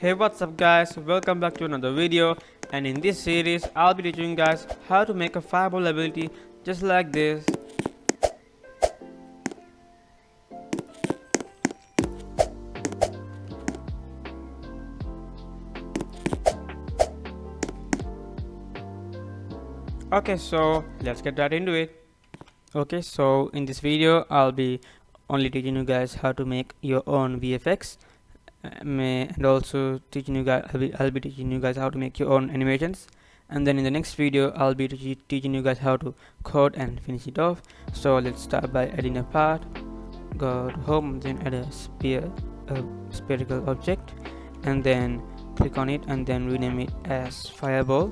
Hey, what's up guys, welcome back to another video, and in this series I'll be teaching you guys how to make a fireball ability just like this. Okay, so let's get right into it. Okay, so in this video I'll be only teaching you guys how to make your own VFX, and also teaching you guys I'll be teaching you guys how to make your own animations, and then in the next video I'll be teaching you guys how to code and finish it off. So let's start by adding a part. Go to home, then add a spherical object, and then click on it and then rename it as fireball.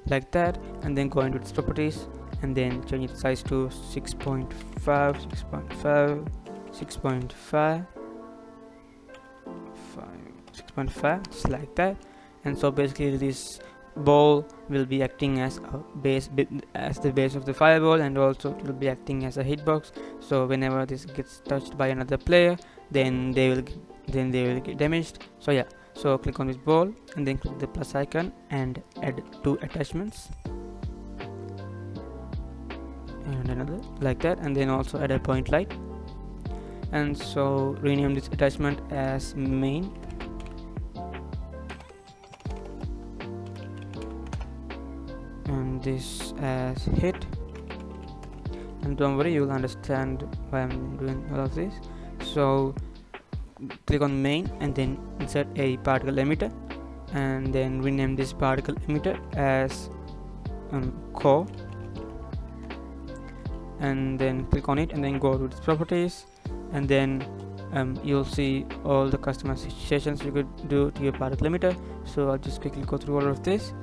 Like that, and then go into its properties and then change its size to 6.5, 6.5, 6.5, 6.5, just like that. And so basically this ball will be acting as a the base of the fireball, and also it will be acting as a hitbox. So whenever this gets touched by another player, then they will get damaged. So yeah, so click on this ball and then click the plus icon and add two attachments and another, like that, and then also add a point light, and so rename this attachment as main, and this as hit. And don't worry, you will understand why I'm doing all of this. So click on main and then insert a particle emitter, and then rename this particle emitter as core, and then click on it and then go to its properties, and then you'll see all the customizations you could do to your particle emitter. So I'll just quickly go through all of this.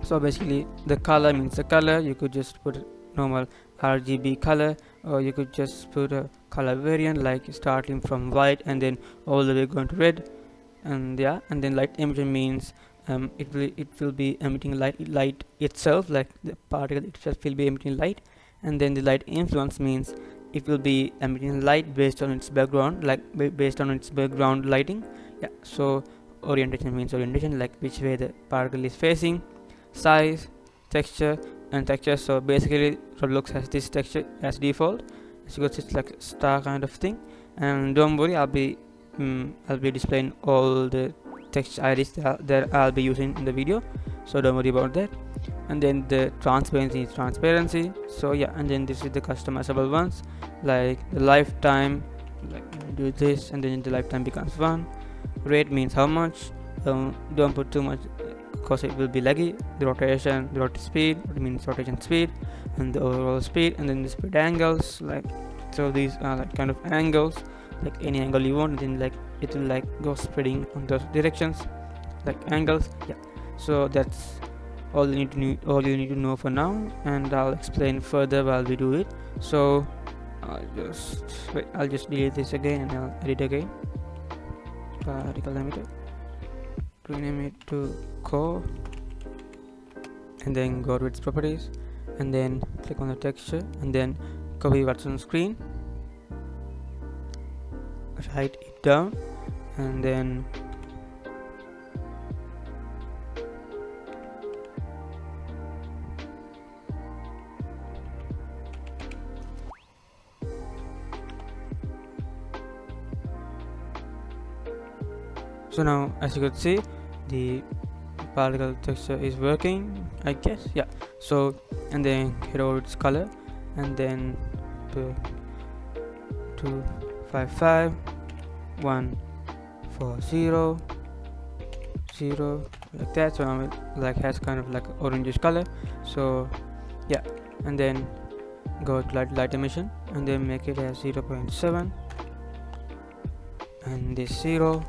So basically the color means the color, you could just put normal RGB color, or you could just put a color variant like starting from white and then all the way going to red. And yeah, and then light emission means it will be emitting light itself, like the particle itself will be emitting light. And then the light influence means it will be emitting light based on its background, like based on its background lighting. Yeah, so orientation means orientation, like which way the particle is facing. Size, texture, and texture. So basically Roblox has this texture as default, because it's like a star kind of thing. And don't worry, I'll be displaying all the text IDs that I'll be using in the video, so don't worry about that. And then the transparency is transparency. So yeah, and then this is the customizable ones, like the lifetime, like do this and then the lifetime becomes 1. Rate means how much. Don't put too much because it will be laggy. The rotation, the rotation speed, it means rotation speed, and the overall speed, and then the speed angles, like, so these are like kind of angles, like any angle you want, and then like it will like go spreading on those directions, like angles. Yeah, so that's all you need to know for now, and I'll explain further while we do it. So I'll just delete this again and I'll edit again. Particle emitter, rename it to core, and then go to its properties and then click on the texture and then copy what's on screen, write it down, and then so now as you could see, the particle texture is working, I guess. Yeah, so and then hit over its color and then 255 140 0, like that. So now it like has kind of like orangish color. So yeah, and then go to light emission and then make it as 0.7, and this 0,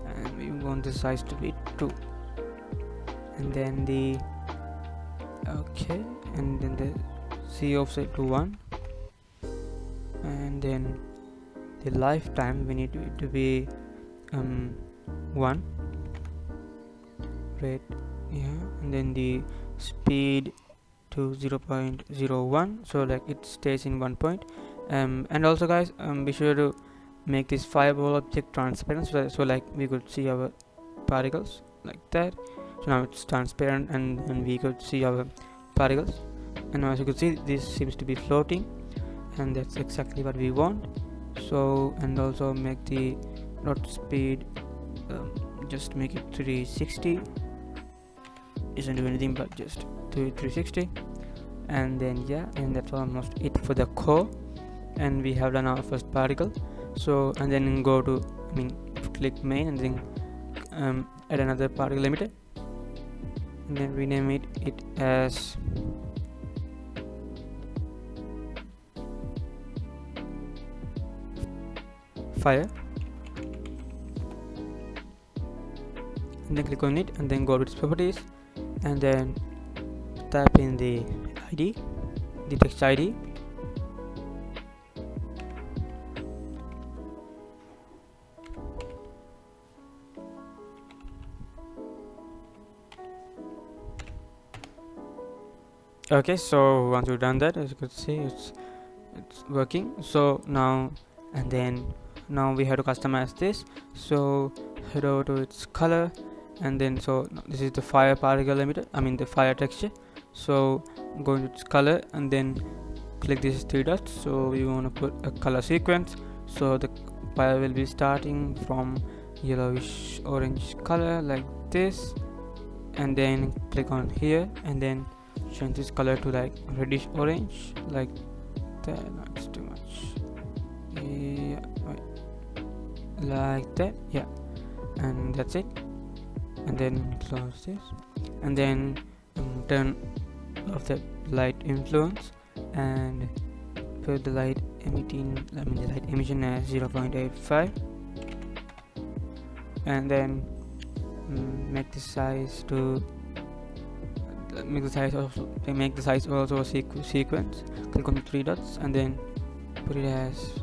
and we want the size to be 2, and then the okay, and then the C offset to 1, and then the lifetime we need it to be 1 rate, yeah, and then the speed to 0.01, so like it stays in 1 point. And also guys, be sure to make this fireball object transparent, so like we could see our particles like that. So now it's transparent, and we could see our particles, and now as you can see, this seems to be floating, and that's exactly what we want. So, and also make the rot speed, just make it 360. Doesn't do anything but just do it 360. And then yeah, and that's almost it for the core, and we have done our first particle. So, and then go to, click main, and then add another particle emitter, and then rename it as fire, and then click on it, and then go to its properties, and then type in the ID, the text ID, okay. So once you've done that, as you can see, it's working. So now, and then now we have to customize this. So head over to its color, and then so this is the fire particle emitter, the fire texture. So go into its color, and then click these three dots. So we want to put a color sequence, so the fire will be starting from yellowish orange color like this, and then click on here, and then change this color to like reddish orange like that. No, it's too much. Yeah, like that. Yeah, and that's it. And then close this, and then turn off the light influence, and put the light emission as 0.85, and then make the size also a sequence. Click on the three dots, and then put it as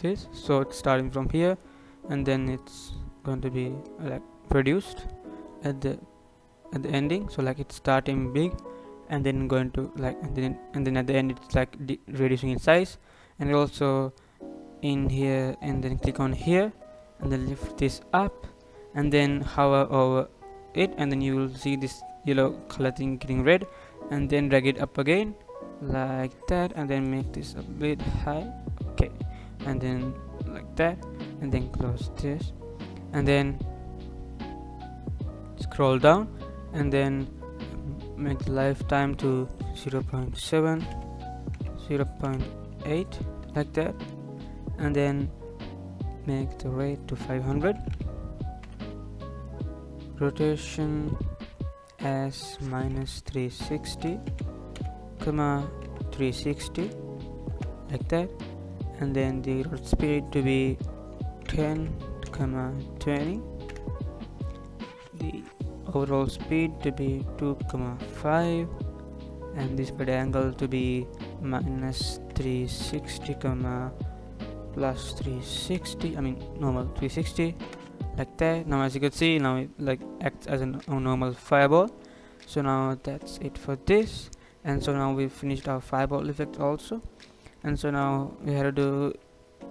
this. So it's starting from here, and then it's going to be like produced at the ending. So like it's starting big, and then going to like, and then at the end it's like reducing in size, and also in here, and then click on here, and then lift this up, and then hover over it, and then you will see this yellow color thing getting red, and then drag it up again like that, and then make this a bit high, okay, and then like that, and then close this, and then scroll down, and then make the lifetime to 0.7, 0.8 like that, and then make the rate to 500, rotation as -360, 360 like that, and then the rot speed to be 10, 20, the overall speed to be 2,5, and this bed angle to be -360, +360, normal 360 like that. Now as you can see, now it like acts as a normal fireball. So now that's it for this, and so now we've finished our fireball effect also, and so now we have to do,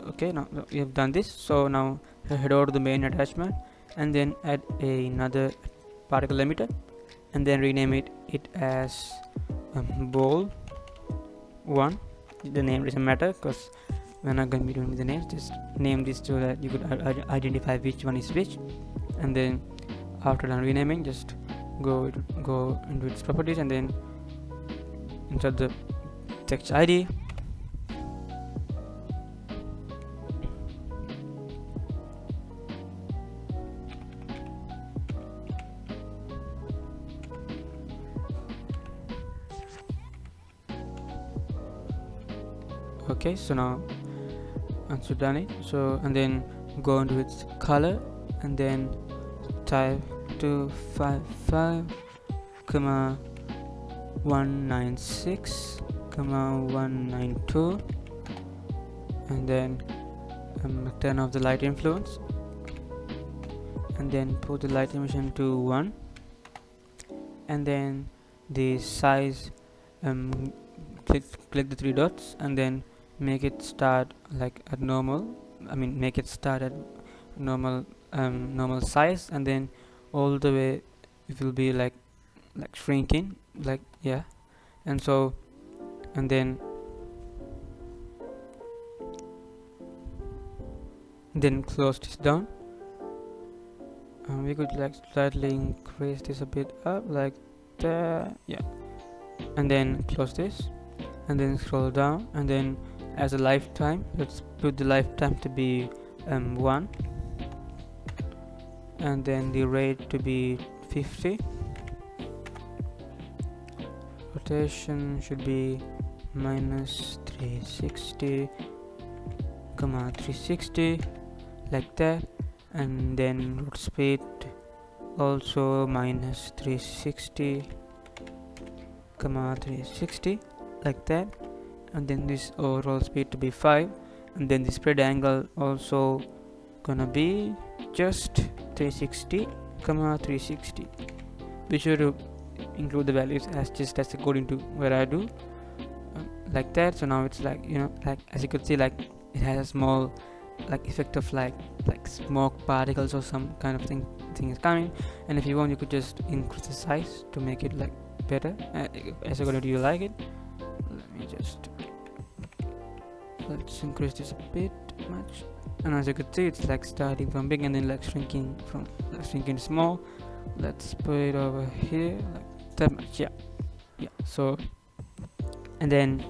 okay, now we have done this. So now head over to the main attachment, and then add another particle emitter, and then rename it as ball 1. The name doesn't matter because we're not going to be doing the names. Just name this so that you could identify which one is which. And then after done renaming, just go into its properties, and then insert the text ID, okay. So now once you've done it, so and then go into its color, and then type 255, 196, 192, and then turn off the light influence, and then put the light emission to 1, and then the size, um, click the three dots and then make it start like at normal. Make it start at normal, normal size, and then all the way it will be like shrinking, like, yeah. And so, and then close this down. We could like slightly increase this a bit up, like that, yeah. And then close this, and then scroll down, and then as a lifetime, let's put the lifetime to be 1, and then the rate to be 50. Rotation should be minus 360, 360, like that. And then root speed also minus 360, 360, like that. And then this overall speed to be 5, and then the spread angle also gonna be just 360, 360. Be sure to include the values as just as according to where I do, like that. So now it's like, like as you could see, like it has a small like effect of like smoke particles or some kind of thing is coming. And if you want, you could just increase the size to make it like better, as according to you like it. Let's increase this a bit much, and as you could see, it's like starting from big and then like shrinking to small. Let's put it over here like that much, yeah. So, and then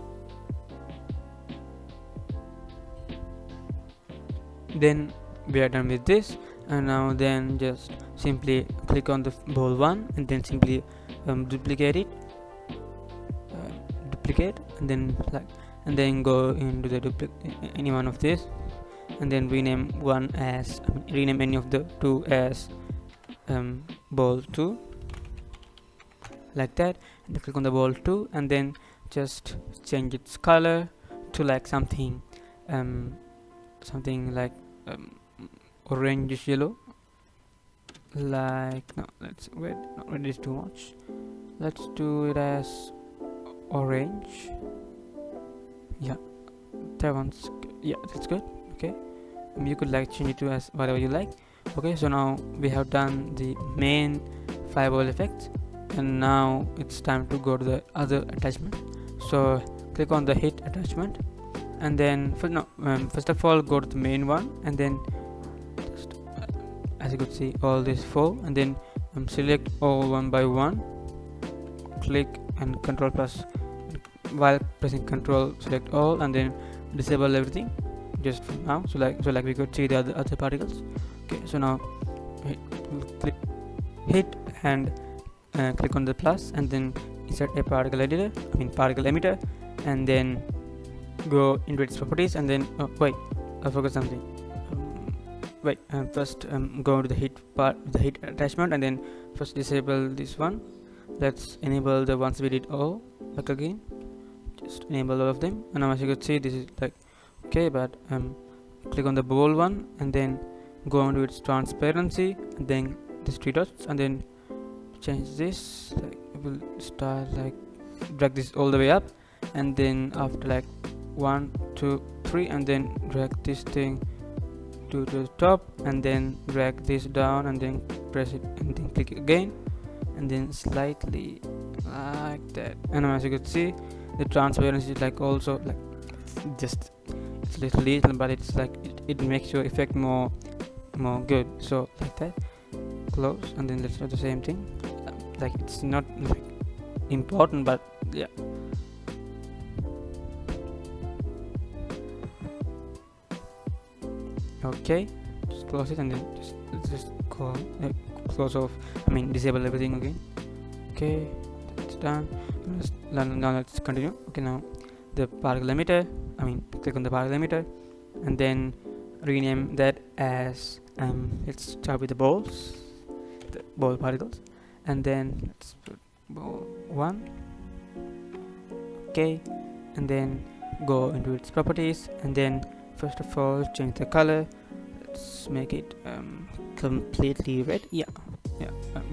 we are done with this. And now then just simply click on the ball one, and then simply duplicate, and then go into the any one of this, and then rename rename any of the two as ball 2, like that. And click on the ball 2, and then just change its color to like something like orange yellow, like, no, let's wait, no, red is too much. Let's do it as orange, yeah. That one's, yeah, that's good. Okay, you could like change it to as whatever you like. Okay, so now we have done the main fireball effect, and now it's time to go to the other attachment. So click on the hit attachment, and then first of all go to the main one, and then just, as you could see, all these 4, and then select all one by one, click and control plus, while pressing control select all, and then disable everything just for now. So like we could see the other particles. Okay, so now hit and click on the plus, and then insert a particle emitter, and then go into its properties, and then wait, I forgot something. First go to the hit attachment, and then first disable this one. Let's enable the ones we did all back again, just enable all of them. And now as you could see, this is like okay, but click on the ball one, and then go into its transparency, and then these 3 dots, and then change this, like it will start like drag this all the way up, and then after like 1 2 3, and then drag this thing to the top, and then drag this down, and then press it, and then click again, and then slightly like that. And as you could see, the transparency is like also like just it's little, but it's like it makes your effect more good. So like that, close, and then let's do the same thing. Like it's not like important, but yeah. Okay, just close it, and then just close off, disable everything again. Okay, that's done. Now let's continue. Okay, now the particle emitter, click on the particle emitter, and then rename that as let's start with the ball particles, and then let's put ball 1. Okay, and then go into its properties, and then first of all change the color. Let's make it completely red. Yeah.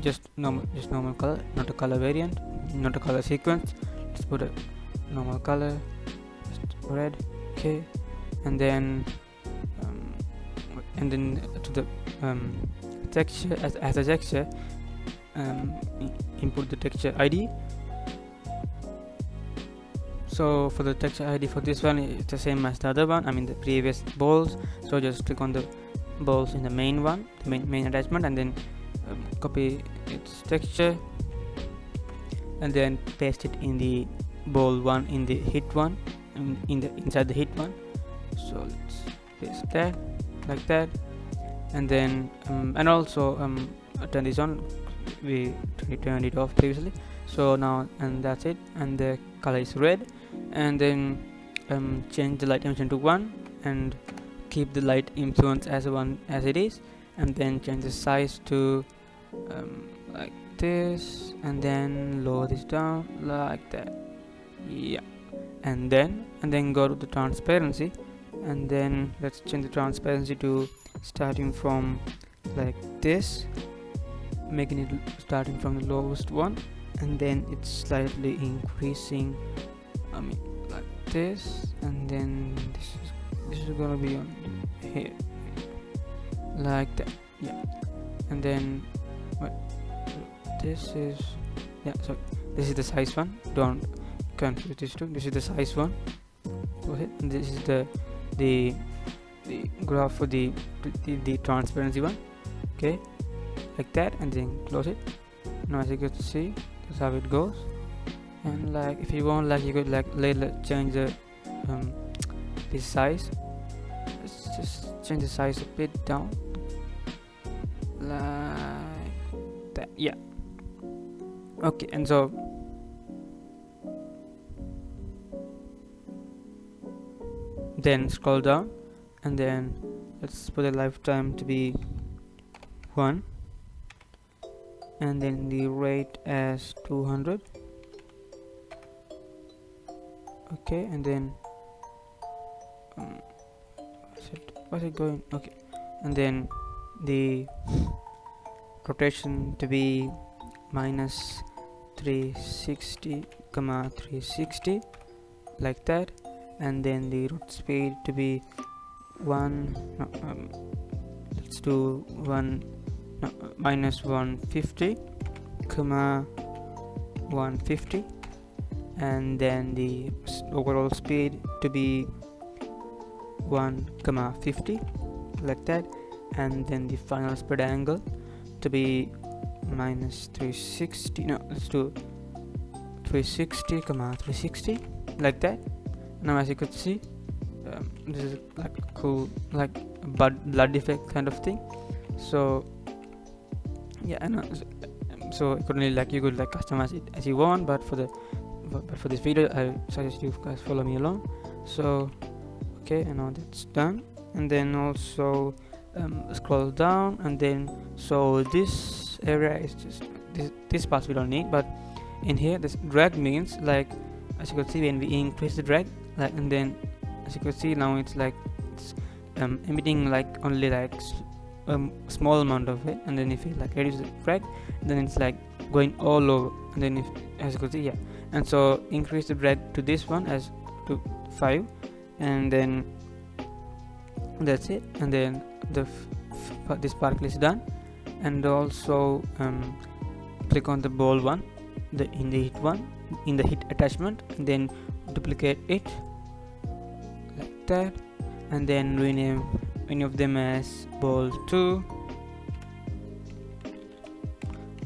just normal color, not a color variant, not a color sequence. Just put a normal color, just red. Okay, and then to the texture, as a texture, input the texture ID. So for the texture ID for this one, it's the same as the other one, I mean the previous balls. So just click on the balls in the main one, the main attachment, and then copy its texture and then paste it in the ball one, in the hit one, inside the hit one. So let's paste that like that, and then and also turn this on. We turned it off previously, so now, and that's it, and the color is red. And then change the light emission to 1 and keep the light influence as 1 as it is, and then change the size to like this, and then lower this down like that. Yeah, and then go to the transparency, and then let's change the transparency to starting from like this, making it starting from the lowest one, and then it's slightly increasing, I mean like this, and then this is gonna be on here like that. Yeah, and then this is, yeah, so this is the size one, don't confuse these two. This is the size one. Okay, and this is the graph for the transparency one. Okay, like that, and then close it. Now as you can see, that's how it goes. And like if you want, like you could like later change the this size. Let's just change the size a bit down like that. Yeah, okay. And so then scroll down, and then let's put the lifetime to be 1, and then the rate as 200. Okay, and then what's it going? Okay, and then the rotation to be minus 360 comma 360 like that, and then the root speed to be 1 let's do 1 minus 150 comma 150, and then the overall speed to be 1 comma 50 like that, and then the final spread angle to be minus 360, no, let's do 360 comma 360 like that. Now as you could see, this is like a cool like blood effect kind of thing. So yeah, and so you could like customize it as you want, but for this video I suggest you guys follow me along. So okay, and now that's done. And then also scroll down, and then so this area is just this part we don't need, but in here this drag means like, as you can see, when we increase the drag, like, and then as you can see now it's like it's emitting like only like small amount of it, and then if you like reduce the drag, then it's like going all over, and then if, as you can see, yeah, and so increase the drag to this one as to 5, and then that's it, and then this particle is done. And also click on the ball one, in the hit attachment, and then duplicate it like that, and then rename any of them as ball 2,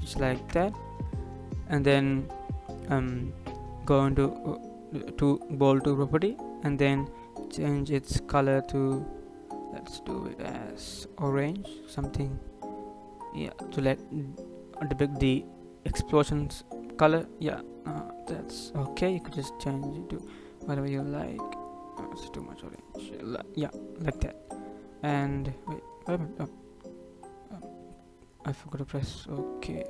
just like that, and then go into to ball 2 property, and then change its color to, let's do it as orange something, yeah, to let depict the explosions color. Yeah, that's okay. You could just change it to whatever you like. It's too much orange. Yeah, like that. And wait a minute. I forgot to press okay.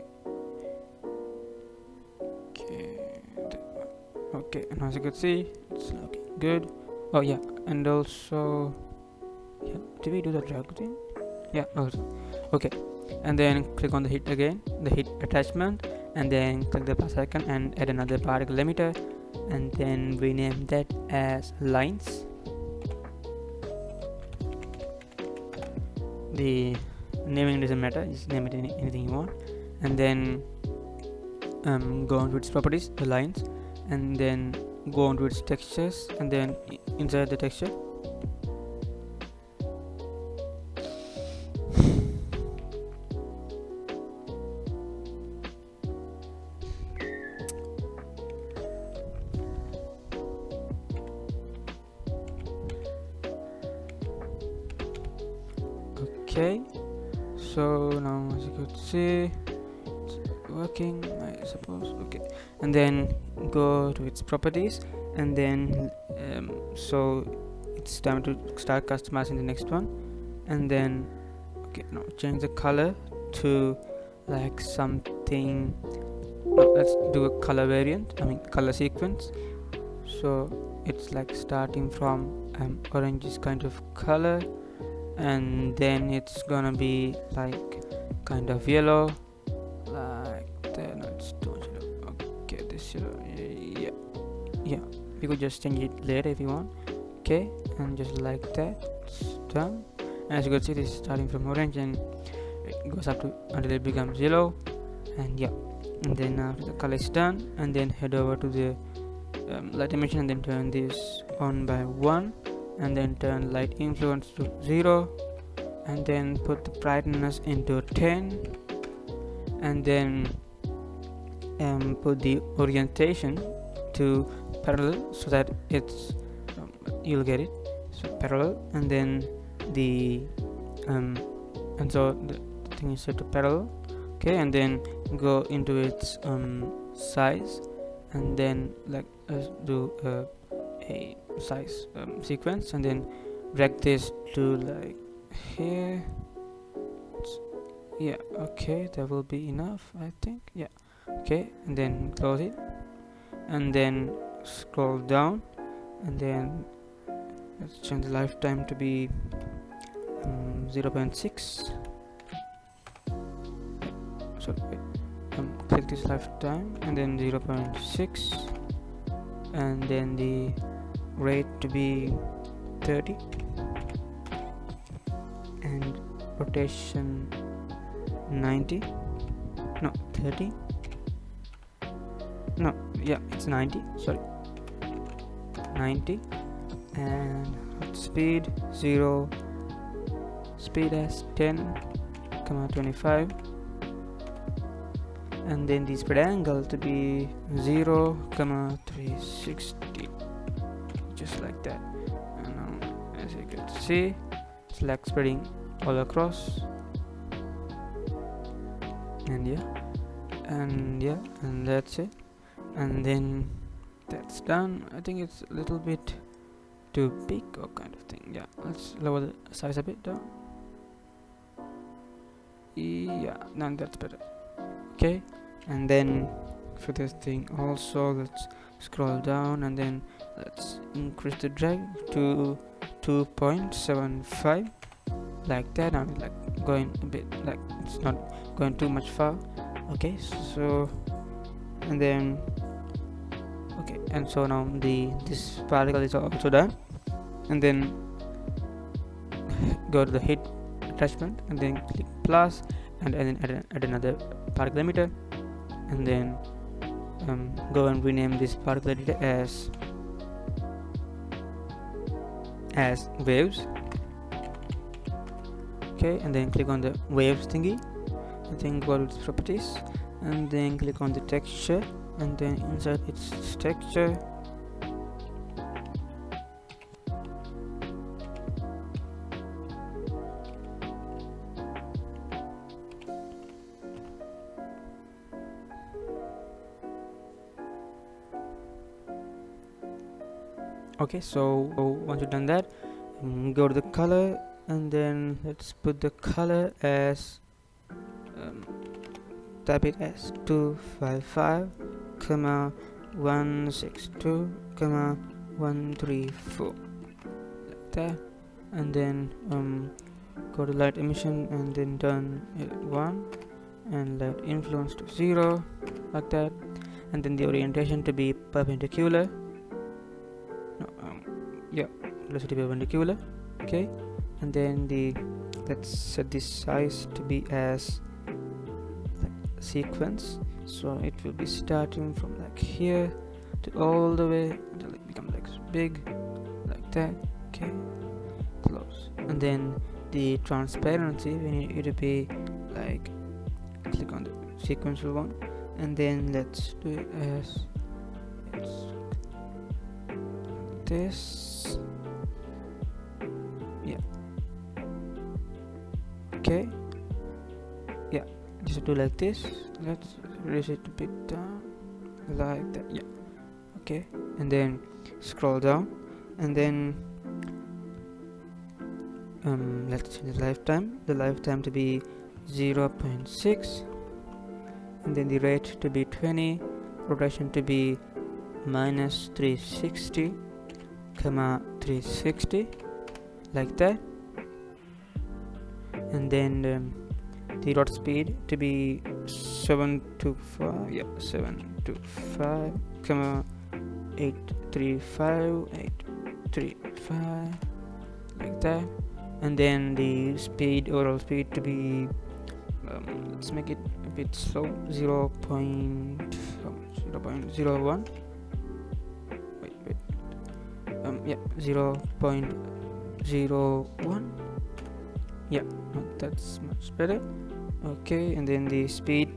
Okay, and as you can see, it's looking good. Oh yeah, and also, yeah, did we do the drag thing? Yeah, also okay. and then click on the hit again, the hit attachment, and then click the plus icon and add another particle limiter, and then rename that as lines. The naming doesn't matter, just name it anything you want, and then go on to its properties, the lines, and then go on to its textures, and then insert the texture. Okay, so now as you could see it's working, I suppose. Okay, and then go to its properties, and then so it's time to start customizing the next one. And then okay, now change the color to like something, let's do a color variant, I mean color sequence. So it's like starting from orange kind of color, and then it's gonna be like kind of yellow, like that. No, it's too much yellow. Okay, this yellow, yeah, you could just change it later if you want. Okay, and just like that, it's done. And as you can see, this is starting from orange and it goes up to until it becomes yellow. And yeah, and then after the color is done, and then head over to the light emission, and then turn this on by 1, and then turn light influence to 0, and then put the brightness into 10, and then put the orientation to parallel, so that it's you'll get it, so parallel, and then the and so the thing is set to parallel. Okay, and then go into its size, and then like do a size sequence, and then drag this to like here. Yeah, okay, that will be enough, I think. Yeah, okay, and then close it, and then scroll down, and then let's change the lifetime to be 0.6. So click this lifetime, and then 0.6, and then the rate to be 30, and rotation 90, no 30, no, yeah, it's 90, sorry, 90, and speed 0, speed as 10, 25, and then the spread angle to be 0, 360, just like that. And now as you can see, it's like spreading all across, and and that's it. And then that's done. I think it's a little bit too big or kind of thing. Yeah, let's lower the size a bit down. Yeah, now that's better. Okay, and then for this thing also, let's scroll down, and then let's increase the drag to 2.75, like that. I'm like going a bit, like it's not going too much far. Okay, so and then okay, and so now this particle is also done, and then go to the hit attachment, and then click plus, and then add another particle emitter, and then go and rename this particle emitter as waves. Okay, and then click on the waves thingy, and then go to its properties, and then click on the texture, and then insert its texture. Okay, so once you've done that, go to the color, and then let's put the color as type it as 255, 162, 134, like that. And then go to light emission and then turn it 1 and light influence to 0, like that, and then the orientation to be perpendicular. No, yeah, velocity perpendicular. Okay, and then let's set this size to be as like sequence, so it will be starting from like here to all the way until it become like big, like that. Okay, close. And then the transparency, we need it to be like, click on the sequential one, and then let's do it as this. Yeah, okay, yeah, just do like this. Let's raise it a bit down, like that. Yeah, okay, and then scroll down, and then let's change the lifetime to be 0.6, and then the rate to be 20, rotation to be minus 360 comma 360, like that, and then the rot speed to be 725, yeah, 725 comma 835, like that, and then the overall speed to be let's make it a bit slow, 0.01, yeah, 0.01, yeah, that's much better. Okay, and then the speed,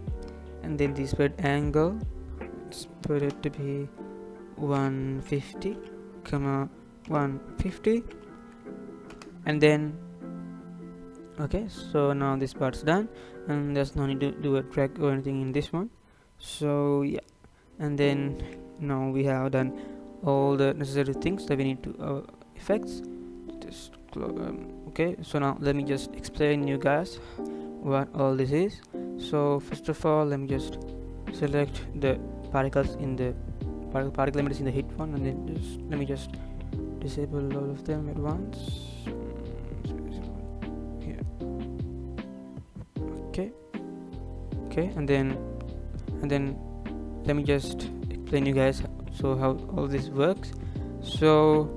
and then the spread angle, let's put it to be 150 comma 150, and then okay, so now this part's done, and there's no need to do a drag or anything in this one. So yeah, and then now we have done all the necessary things that we need to effects. Just okay, so now let me just explain you guys what all this is. So first of all, let me just select the particles in the particle limit is in the hit one, and then just let me just disable all of them at once. Here. Okay, and then let me just explain you guys how all this works. So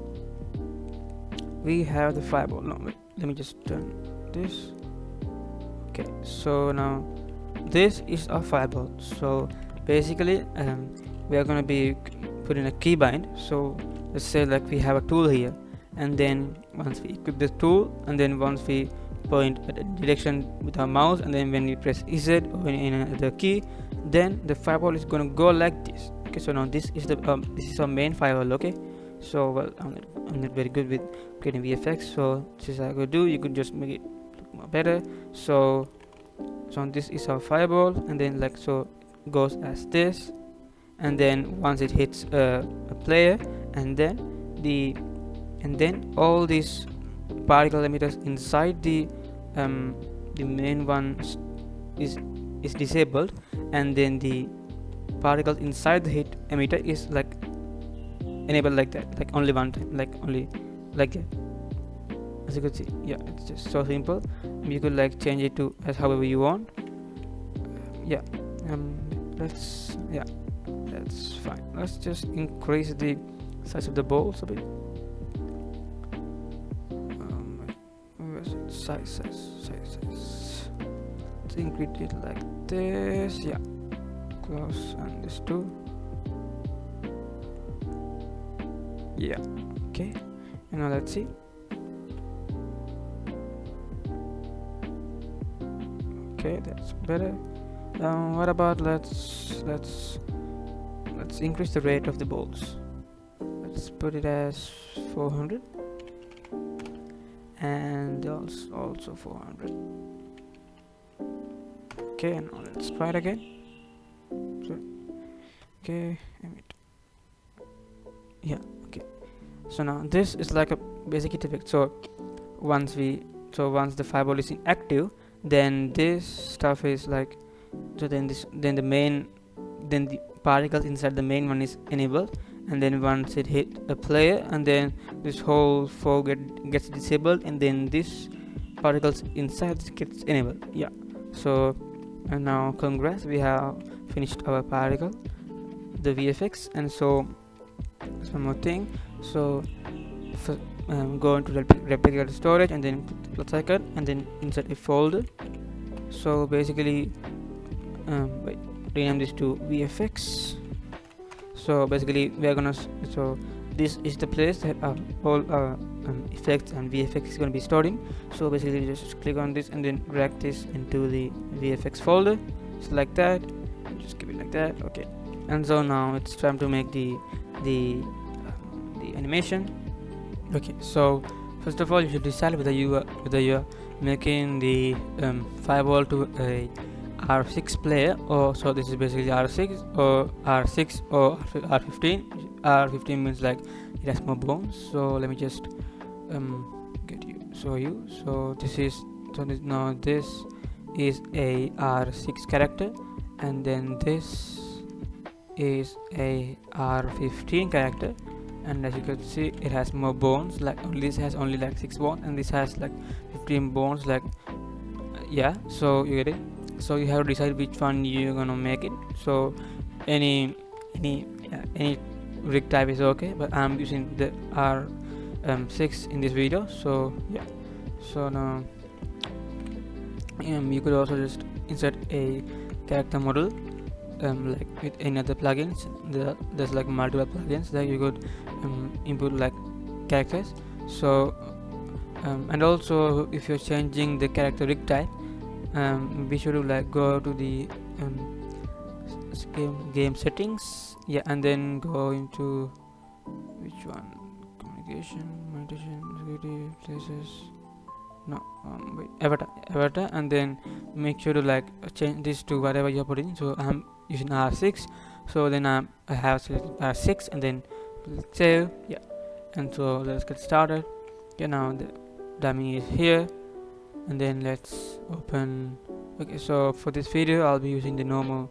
we have the fireball. No, wait, let me just turn this. Okay, so now this is our fireball. So basically we are gonna be putting a keybind. So let's say like we have a tool here, and then once we equip this tool, and then once we point at a direction with our mouse, and then when we press Z or in the key, then the fireball is gonna go like this. Okay, so now this is our main fireball. Okay, so well, I'm not very good with creating VFX, so this is how I could do. You could just make it look more better. So this is our fireball, and then like so it goes as this, and then once it hits a player, and then all these particle emitters inside the main one is disabled, and then the particles inside the hit emitter is like enabled like that, like only one time, like only like that. As you could see, yeah, it's just so simple. You could like change it to as however you want. Yeah, that's fine. Let's just increase the size of the balls a bit. Size. Let's increase it like this. Yeah, close, and this too. Yeah, okay, and now let's see. Okay, that's better. What about let's increase the rate of the balls. Let's put it as 400, and also 400. Okay, and now let's try it again. Okay, yeah, okay. So now this is like a basic hit effect. So once the fireball is inactive, then this stuff is like, so then the particles inside the main one is enabled, and then once it hit a player, and then this whole 4 gets disabled, and then this particles inside this gets enabled. Yeah, so and now congrats, we have finished our particle, the VFX. And so one more thing, so for, go into replicator storage and then plus icon and then insert a folder. So basically wait, rename this to VFX. So basically we are gonna so this is the place that all our effects and VFX is going to be stored in. So basically just click on this and then drag this into the VFX folder, just like that, just keep it like that. Okay, and so now it's time to make the animation. Okay, so first of all you should decide whether you are making the 5V to a R6 player, or so this is basically R6 or R6 or R15. R15 means like it has more bones. So let me just show you. So this is now this is a R6 character, and then this is a R15 character, and as you can see it has more bones. Like this has only like 6 bones and this has like 15 bones, like yeah, so you get it. So you have to decide which one you're gonna make it. So any rig type is okay, but I'm using the R6 in this video. So yeah, so now you could also just insert a character model like with any other plugins. There's like multiple plugins that you could input like characters. So and also if you're changing the character rig type, be sure to like go to the game settings, yeah, and then go into which one, communication, meditation, security, places, no wait, avatar, and then make sure to like change this to whatever you're putting. So I'm using R6, so then I have selected R6 and then save. Yeah, and so let's get started. Okay, now the dummy is here, and then let's open. Okay, so for this video I'll be using the normal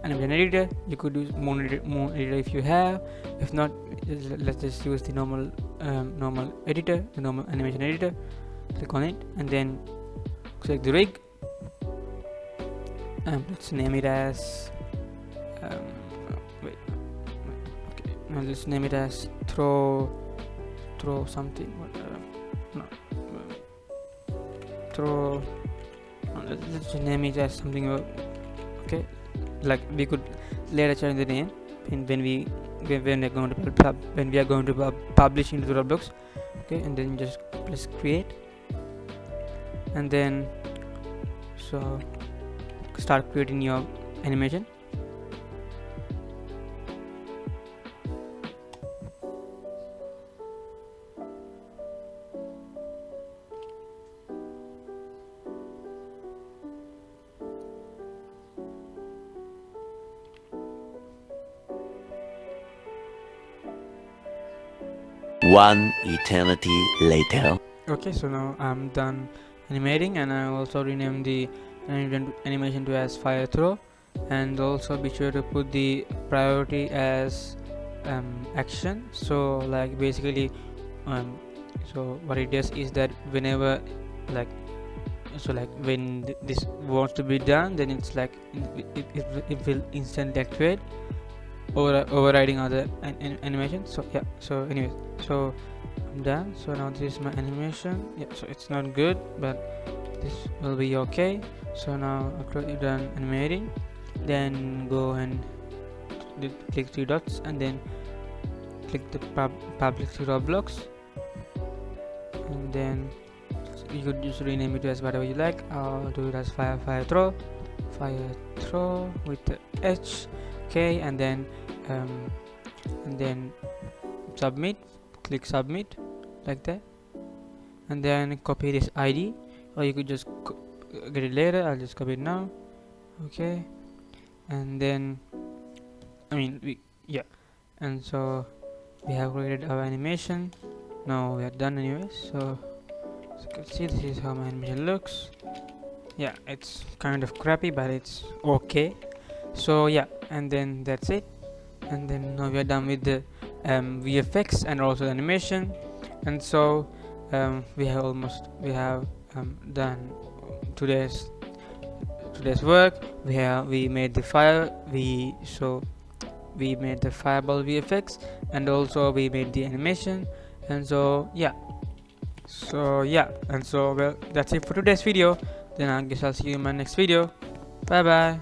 animation editor. You could use moon editor if you have. If not, let's just use the normal editor, the normal animation editor. Click on it and then select the rig. Let's name it as wait, okay, now let's name it as throw something. Let's just name it as something. Okay, like we could later change the name when we are going to publish into the Roblox. Okay, and then just press create, and then so start creating your animation. One eternity later. Okay, so now I'm done animating, and I also renamed the animation to as fire throw, and also be sure to put the priority as action. So like basically so what it does is that whenever like when this wants to be done, then it's like it will instantly activate, overriding other animation. So yeah, so anyways, so I'm done. So now this is my animation. Yeah, so it's not good, but this will be okay. So now after you're done animating, then go and click 3 dots and then click the public to Roblox, and then you could just rename it as whatever you like. I'll do it as fire throw with the H. Okay, and then submit, click submit like that, and then copy this ID, or you could just get it later. I'll just copy it now. Okay, and then and so we have created our animation. Now we are done anyways. So as you can see, this is how my animation looks. Yeah, it's kind of crappy, but it's okay. So yeah, and then that's it. And then now we are done with the VFX and also the animation. And so we have done today's work. We made the fire, we made the fireball VFX, and also we made the animation. And so yeah, and so well, that's it for today's video. Then I guess I'll see you in my next video. Bye bye.